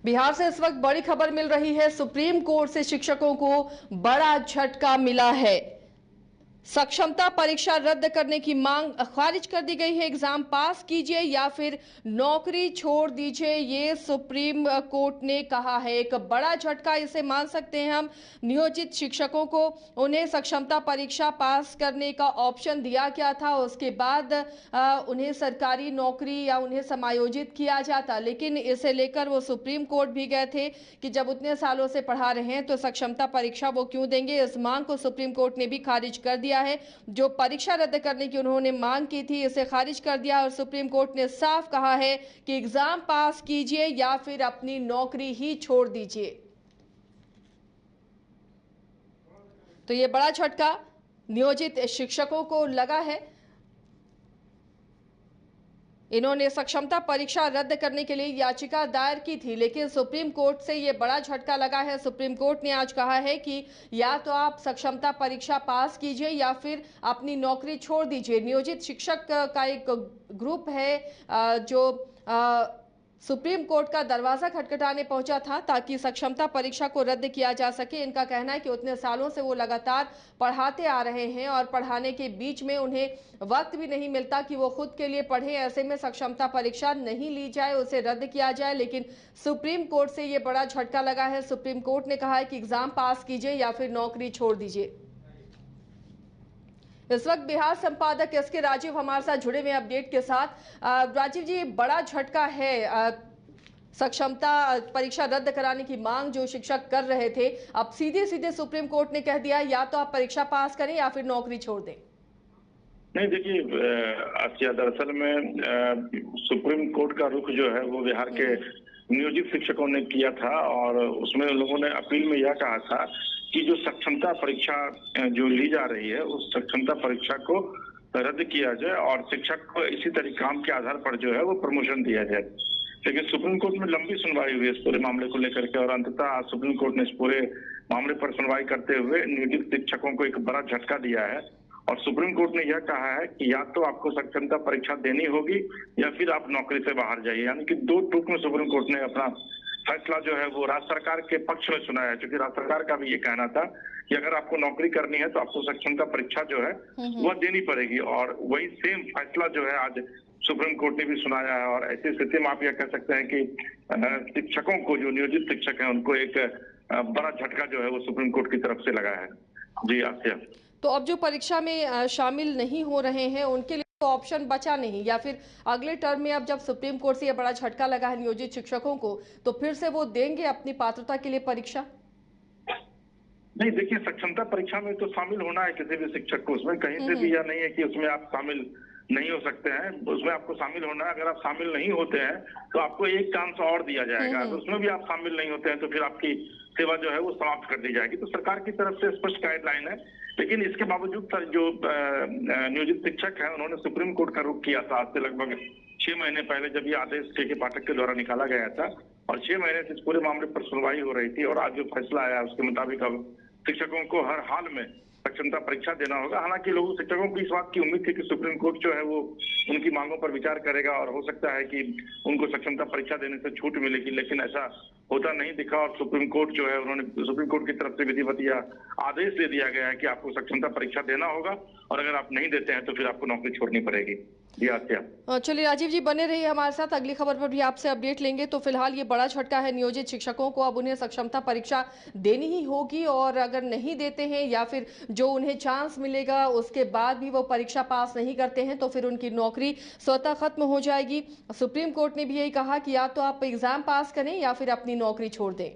बिहार से इस वक्त बड़ी खबर मिल रही है। सुप्रीम कोर्ट से शिक्षकों को बड़ा झटका मिला है। सक्षमता परीक्षा रद्द करने की मांग खारिज कर दी गई है। एग्जाम पास कीजिए या फिर नौकरी छोड़ दीजिए, ये सुप्रीम कोर्ट ने कहा है। एक बड़ा झटका इसे मान सकते हैं हम। नियोजित शिक्षकों को उन्हें सक्षमता परीक्षा पास करने का ऑप्शन दिया गया था, उसके बाद उन्हें सरकारी नौकरी या उन्हें समायोजित किया जाता, लेकिन इसे लेकर वो सुप्रीम कोर्ट भी गए थे कि जब उतने सालों से पढ़ा रहे हैं तो सक्षमता परीक्षा वो क्यों देंगे। इस मांग को सुप्रीम कोर्ट ने भी खारिज कर दिया है। जो परीक्षा रद्द करने की उन्होंने मांग की थी, इसे खारिज कर दिया और सुप्रीम कोर्ट ने साफ कहा है कि एग्जाम पास कीजिए या फिर अपनी नौकरी ही छोड़ दीजिए। तो ये बड़ा झटका नियोजित शिक्षकों को लगा है। इन्होंने सक्षमता परीक्षा रद्द करने के लिए याचिका दायर की थी, लेकिन सुप्रीम कोर्ट से ये बड़ा झटका लगा है। सुप्रीम कोर्ट ने आज कहा है कि या तो आप सक्षमता परीक्षा पास कीजिए या फिर अपनी नौकरी छोड़ दीजिए। नियोजित शिक्षक का एक ग्रुप है जो सुप्रीम कोर्ट का दरवाजा खटखटाने पहुंचा था ताकि सक्षमता परीक्षा को रद्द किया जा सके। इनका कहना है कि उतने सालों से वो लगातार पढ़ाते आ रहे हैं और पढ़ाने के बीच में उन्हें वक्त भी नहीं मिलता कि वो खुद के लिए पढ़े। ऐसे में सक्षमता परीक्षा नहीं ली जाए, उसे रद्द किया जाए, लेकिन सुप्रीम कोर्ट से ये बड़ा झटका लगा है। सुप्रीम कोर्ट ने कहा है कि एग्जाम पास कीजिए या फिर नौकरी छोड़ दीजिए। इस वक्त बिहार संपादक एस के राजीव हमारे साथ जुड़े हुए अपडेट के साथ। राजीव जी, बड़ा झटका है। सक्षमता परीक्षा रद्द कराने की मांग जो शिक्षक कर रहे थे, अब सीधे सीधे सुप्रीम कोर्ट ने कह दिया या तो आप परीक्षा पास करें या फिर नौकरी छोड़ दें। नहीं, देखिए, दरअसल में सुप्रीम कोर्ट का रुख जो है वो बिहार के नियोजित शिक्षकों ने किया था और उसमें लोगों ने अपील में यह कहा था कि जो सक्षमता परीक्षा जो ली जा रही है उस सक्षमता परीक्षा को रद्द किया जाए और शिक्षक को इसी तरह काम के आधार पर जो है वो प्रमोशन दिया जाए। लेकिन सुप्रीम कोर्ट में लंबी सुनवाई हुई इस पूरे मामले को लेकर के और अंततः आज सुप्रीम कोर्ट ने इस पूरे मामले पर सुनवाई करते हुए नियोजित शिक्षकों को एक बड़ा झटका दिया है और सुप्रीम कोर्ट ने यह कहा है कि या तो आपको सक्षमता परीक्षा देनी होगी या फिर आप नौकरी से बाहर जाइए। यानी कि दो टूक में सुप्रीम कोर्ट ने अपना फैसला जो है वो राज्य सरकार के पक्ष में सुनाया है, क्योंकि राज्य सरकार का भी ये कहना था कि अगर आपको नौकरी करनी है तो आपको सक्षमता परीक्षा जो है वह देनी पड़ेगी और वही सेम फैसला जो है आज सुप्रीम कोर्ट ने भी सुनाया है। और ऐसी स्थिति में आप यह कह सकते हैं कि शिक्षकों को, जो नियोजित शिक्षक हैं, उनको एक बड़ा झटका जो है वो सुप्रीम कोर्ट की तरफ से लगा है। जी आसिया, तो अब जो परीक्षा में शामिल नहीं हो रहे हैं उनके लिए तो ऑप्शन बचा नहीं, या फिर अगले टर्म में अब जब सुप्रीम कोर्ट से यह बड़ा झटका लगा है नियोजित शिक्षकों को, तो फिर से वो देंगे अपनी पात्रता के लिए परीक्षा? नहीं, देखिए, सक्षमता परीक्षा में तो शामिल होना है किसी भी शिक्षक को। उसमें कहीं से भी यह नहीं है कि उसमें आप शामिल नहीं हो सकते हैं। उसमें आपको शामिल होना है। अगर आप शामिल नहीं होते हैं तो आपको एक चांस और दिया जाएगा। अगर उसमें भी आप शामिल नहीं होते हैं तो फिर आपकी सेवा जो है वो समाप्त कर दी जाएगी। तो सरकार की तरफ से स्पष्ट गाइडलाइन है, लेकिन इसके बावजूद जो नियोजित शिक्षक है उन्होंने सुप्रीम कोर्ट का रुख किया था आज से लगभग 6 महीने पहले, जब ये आदेश के पाठक के द्वारा निकाला गया था और 6 महीने से इस पूरे मामले पर सुनवाई हो रही थी और आज जो फैसला आया उसके मुताबिक अब शिक्षकों को हर हाल में सक्षमता परीक्षा देना होगा। हालांकि लोगों शिक्षकों को इस बात की उम्मीद थी कि सुप्रीम कोर्ट जो है वो उनकी मांगों पर विचार करेगा और हो सकता है कि उनको सक्षमता परीक्षा देने से छूट मिलेगी, लेकिन ऐसा होता नहीं दिखा और सुप्रीम कोर्ट जो है सुप्रीम कोर्ट की तरफ से विधिवत यह आदेश दे दिया गया है कि आपको सक्षमता परीक्षा देना होगा और अगर आप नहीं देते हैं तो फिर आपको नौकरी छोड़नी पड़ेगी। चलिए राजीव जी, बने रहिए हमारे साथ, अगली खबर पर भी आपसे अपडेट लेंगे। तो फिलहाल ये बड़ा झटका है नियोजित शिक्षकों को, अब उन्हें सक्षमता परीक्षा देनी ही होगी और अगर नहीं देते हैं या फिर जो उन्हें चांस मिलेगा उसके बाद भी वो परीक्षा पास नहीं करते हैं तो फिर उनकी नौकरी स्वतः खत्म हो जाएगी। सुप्रीम कोर्ट ने भी यही कहा कि या तो आप एग्जाम पास करें या फिर अपनी नौकरी छोड़ दें।